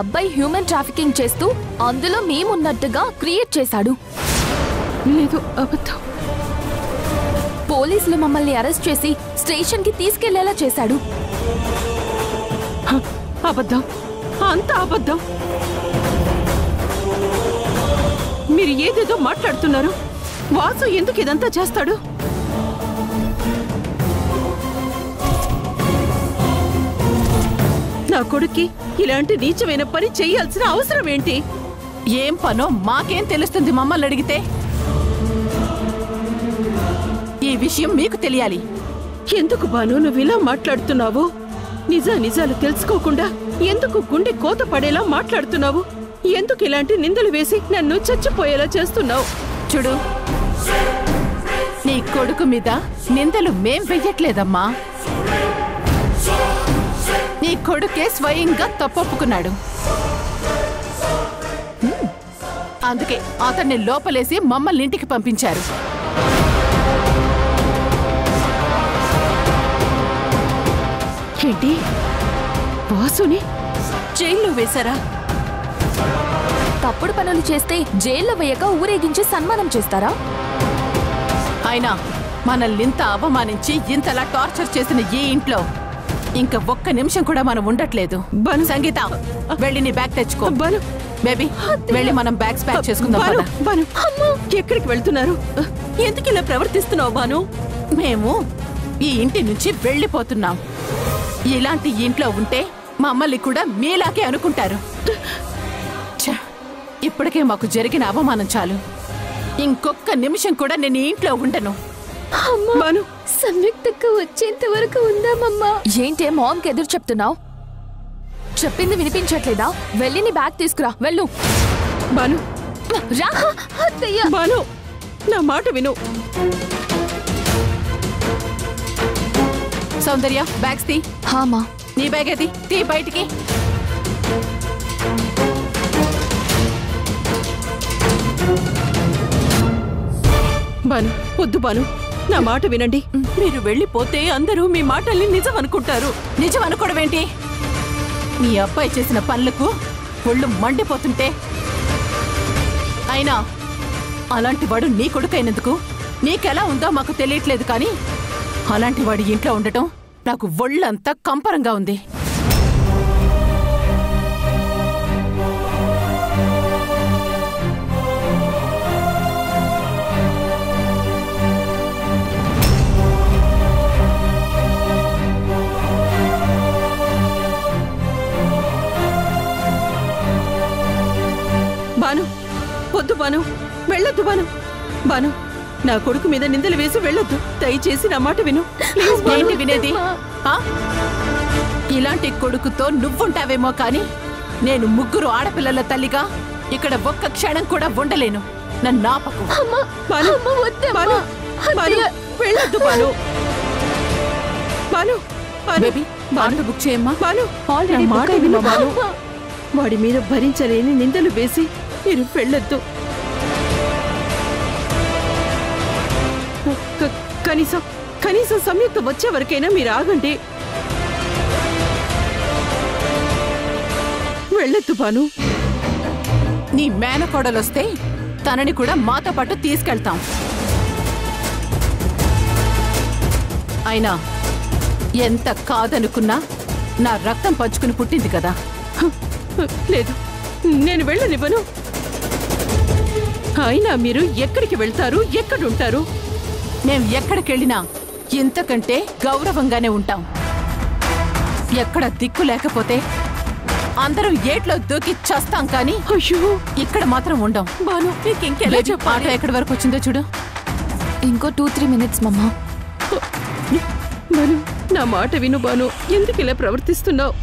అబ్బాయి human trafficking చేస్తూ అందులో మేమున్నట్టుగా క్రియేట్ చేశాడు. లేదు, అబద్ధం. పోలీసులు మమ్మల్ని అరెస్ట్ చేసి స్టేషన్ కి తీసుకెళ్లేలా చేశాడు. అబద్ధం, అంత అబద్ధం. మీరు ఏదేదో మాట్లాడుతున్నారు. వాసు ఎందుకు ఇదంతా చేస్తాడు? నా కొడుక్కి ఇలాంటి నీచమైన పని చేయాల్సిన అవసరం ఏంటి? ఏం పనో మాకేం తెలుస్తుంది మమ్మల్ని అడిగితే? ఈ విషయం మీకు తెలియాలి. ఎందుకు బాను నువ్వు ఇలా మాట్లాడుతున్నావు? నిజాలు తెలుసుకోకుండా ఎందుకు గుండె కోత పడేలా మాట్లాడుతున్నావు? ఎందుకు ఇలాంటి నిందలు వేసి నన్ను చచ్చిపోయేలా చేస్తున్నావు? చూడు, నీ కొడుకు మీద నిందలు మేం వెయ్యట్లేదమ్మా. నీ కొడుకే స్వయంగా తప్పొప్పుకున్నాడు. అందుకే అతన్ని లోపలేసి మమ్మల్ని ఇంటికి పంపించారు. ఏంటి, వాసుని జైల్లో వేశారా? తప్పుడు పనులు చేస్తే జైల్లో వేయక ఊరేగించి సన్మానం చేస్తారా? అయినా మనల్ని ఇంత అవమానించి ఇంతలా టార్చర్ చేసిన ఈ ఇంట్లో ఇంకా ఒక్క నిమిషం కూడా మనం ఉండట్లేదు. సంగీత, వెళ్ళి నీ బ్యాగ్ తెచ్చుకో. బేబీ, వెళ్ళి మనం బ్యాగ్స్ ప్యాక్ చేసుకుందాం. ఎక్కడికి వెళ్తున్నారు? ఎందుకు ఇలా ప్రవర్తిస్తున్నావు బాను? మేము ఈ ఇంటి నుంచి వెళ్ళిపోతున్నాం. ఇలాంటి ఇంట్లో ఉంటే మమ్మల్ని కూడా మీలాగే అనుకుంటారు. ఇప్పటికే మాకు జరిగిన అవమానం చాలు. ఇంకొక్క నిమిషం కూడా నేను ఈ ఇంట్లో ఉండను. సంయుక్తకు వచ్చేంత వరకు ఉందామమ్మా. ఏంటే మామ్కి ఎదురు చెప్తున్నావు? చెప్పింది వినిపించట్లేదా? వెళ్ళి నీ బ్యాగ్ తీసుకురా, వెళ్ళు. బాను, రా. బాను, నా మాట విను. సౌందర్య, బ్యాగ్స్ తీ. హామా. నీ బ్యాగ్ ఏది? తీ బయటికి. బాను, వద్దు బాను, నా మాట వినండి. మీరు వెళ్ళిపోతే అందరూ మీ మాటల్ని నిజం అనుకుంటారు. నిజం అనుకోవడం ఏంటి? మీ అబ్బాయి చేసిన పనులకు ఒళ్ళు మండిపోతుంటే అయినా అలాంటి వాడు నీ కొడుకైనందుకు నీకెలా ఉందో మాకు తెలియట్లేదు. కానీ అలాంటి వాడి ఇంట్లో ఉండటం నాకు ఒళ్ళంతా కంపరంగా ఉంది. బాను, వద్దు బాను, వెళ్ళొద్దు బాను. బాను, నా కొడుకు మీద నిందలు వేసి వెళ్ళొద్దు. దయచేసి నా మాట విను. ఏంటి వినేది? ఇలాంటి కొడుకుతో నువ్వుంటావేమో కానీ నేను ముగ్గురు ఆడపిల్లల తల్లిగా ఇక్కడ ఒక్క క్షణం కూడా ఉండలేను. నన్ను ఆపకు. వెళ్ళొద్దు బాను. బాను, బేబీ, బాను బుక్ చేయమ్మా. బాను, మాట విను బాను. వాడి మీద భరించలేని నిందలు వేసి మీరు వెళ్ళొద్దు. కనీసం సంయుక్త వచ్చే వరకైనా మీరు ఆగండి. వెళ్ళొద్దు బాను. నీ మేనకోడలొస్తే తనని కూడా మాతో పాటు తీసుకెళ్తాం. అయినా ఎంత కాదనుకున్నా నా రక్తం పంచుకుని పుట్టింది కదా. లేదు, నేను వెళ్ళనివ్వను. అయినా మీరు ఎక్కడికి వెళ్తారు, ఎక్కడుంటారు? మేం ఎక్కడికెళ్ళినా ఇంతకంటే గౌరవంగానే ఉంటాం. ఎక్కడ దిక్కు లేకపోతే అందరం ఏట్లో దూకి చస్తాం కానీ ఇక్కడ మాత్రం ఉండం. బాను, నీకు ఇంకెలా చెప్పాలి? ఆటో ఎక్కడి వరకు వచ్చిందో చూడు. ఇంకో 2-3 మినిట్స్ మమ్మా. బాను, నా మాట విను బాను. ఎందుకు ఇలా ప్రవర్తిస్తున్నావు?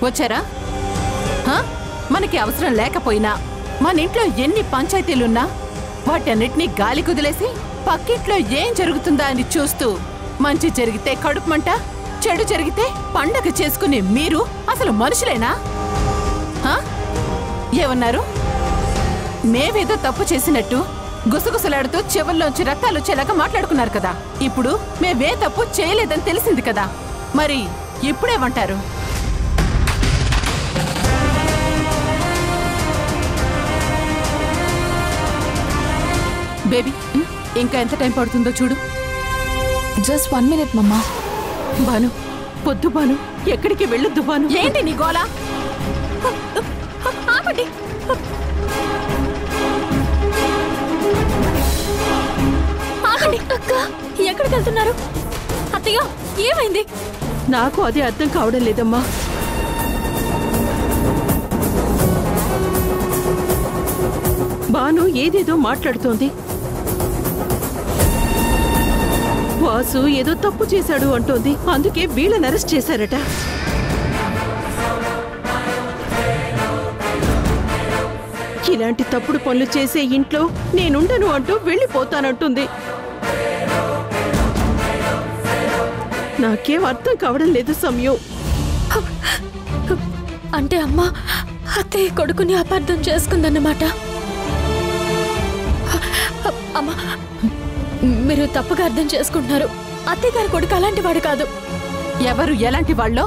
వచ్చారా? మనకి అవసరం లేకపోయినా మన ఇంట్లో ఎన్ని పంచాయతీలున్నా వాటన్నిటినీ గాలి కుదిలేసి పక్కింట్లో ఏం జరుగుతుందా అని చూస్తూ మంచి జరిగితే కడుపు మంట, చెడు జరిగితే పండగ చేసుకునే మీరు అసలు మనుషులేనా? ఏమన్నారు? మేవేదో తప్పు చేసినట్టు గుసగుసలాడుతూ చెవుల్లోంచి రక్తాలు వచ్చేలాగా మాట్లాడుకున్నారు కదా. ఇప్పుడు మేమే తప్పు చేయలేదని తెలిసింది కదా, మరి ఇప్పుడేమంటారు? బేబీ, ఇంకా ఎంత టైం పడుతుందో చూడు. జస్ట్ 1 minute మమ్మా. బాను, పొద్దు బాను, ఎక్కడికి వెళ్ళొద్దు బాను. ఏంటి నీ గోలా? ఆపండి. ఆగండి. అక్క, ఎక్కడికి వెళ్తున్నారు? అత్తయ్య, ఏమైంది? నాకు అది అర్థం కావడం లేదమ్మా. బాను ఏదేదో మాట్లాడుతోంది. వాసు ఏదో తప్పు చేశాడు అంటోంది. అందుకే వీళ్ళని అరెస్ట్ చేశారట. ఇలాంటి తప్పుడు పనులు చేసే ఇంట్లో నేనుండను అంటూ వెళ్ళిపోతానంటుంది. నాకేం అర్థం కావడం లేదు సంయు. అంటే అమ్మా అత్తయ్య కొడుకుని అపార్థం చేసుకుందన్నమాట. అమ్మా, మీరు తప్పుగా అర్థం చేసుకుంటున్నారు. అత్తయ్య గారి కొడుకు అలాంటి వాడు కాదు. ఎవరు ఎలాంటి వాళ్ళో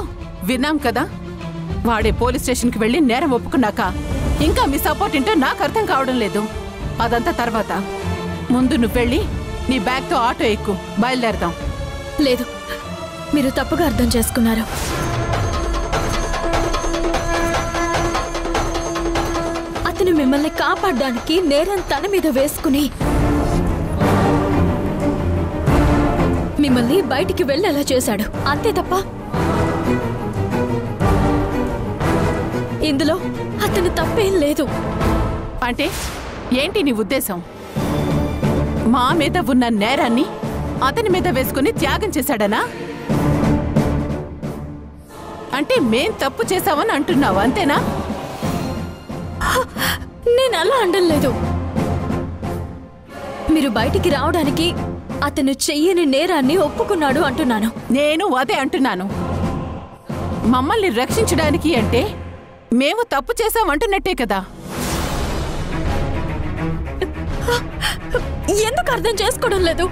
విన్నాం కదా. వాడే పోలీస్ స్టేషన్కి వెళ్ళి నేరం ఒప్పుకున్నాక ఇంకా మీ సపోర్ట్ ఏంటో నాకు అర్థం కావడం లేదు. అదంతా తర్వాత. ముందు నువ్వు వెళ్ళి నీ బ్యాగ్తో ఆటో ఎక్కు, బయలుదేరదాం. లేదు, మీరు తప్పుగా అర్థం చేసుకున్నారు. అతను మిమ్మల్ని కాపాడడానికి నేరం తన మీద వేసుకుని మిమ్మల్ని బయటికి వెళ్ళేలా చేశాడు, అంతే తప్ప ఇందులో అతను తప్పేం లేదు. అంటే ఏంటి నీ ఉద్దేశం? మా మీద ఉన్న నేరాన్ని అతని మీద వేసుకుని త్యాగం చేశాడనా? అంటే మేం తప్పు చేశామని అంటున్నావు, అంతేనా? నేను అలా అనడం లేదు. మీరు బయటికి రావడానికి అతను చెయ్యని నేరాన్ని ఒప్పుకున్నాడు అంటున్నాను. నేను అదే అంటున్నాను. మమ్మల్ని రక్షించడానికి అంటే మేము తప్పు చేశామంటున్నట్టే కదా. ఎందుకు అర్థం చేసుకోవడం లేదు?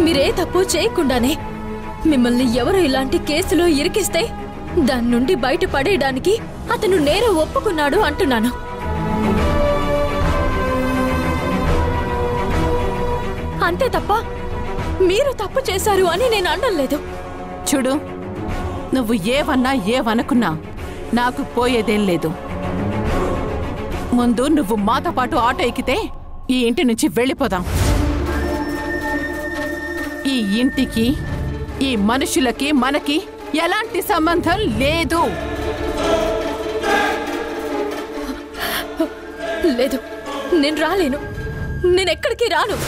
మీరే తప్పు చేయకుండానే మిమ్మల్ని ఎవరు ఇలాంటి కేసులో ఇరికిస్తే దాని నుండి బయట పడేయడానికి అతను నేరం ఒప్పుకున్నాడు అంటున్నాను. అంతే తప్ప మీరు తప్పు చేశారు అని నేను అనడం లేదు. చూడు, నువ్వు ఏవన్నా ఏవనుకున్నా నాకు పోయేదేం లేదు. ముందు నువ్వు మాతో పాటు ఆటో ఎక్కితే ఈ ఇంటి నుంచి వెళ్ళిపోదాం. ఈ ఇంటికి, ఈ మనుషులకి మనకి ఎలాంటి సంబంధం లేదు. లేదు, నేను రాలేను. నేనెక్కడికి రాను.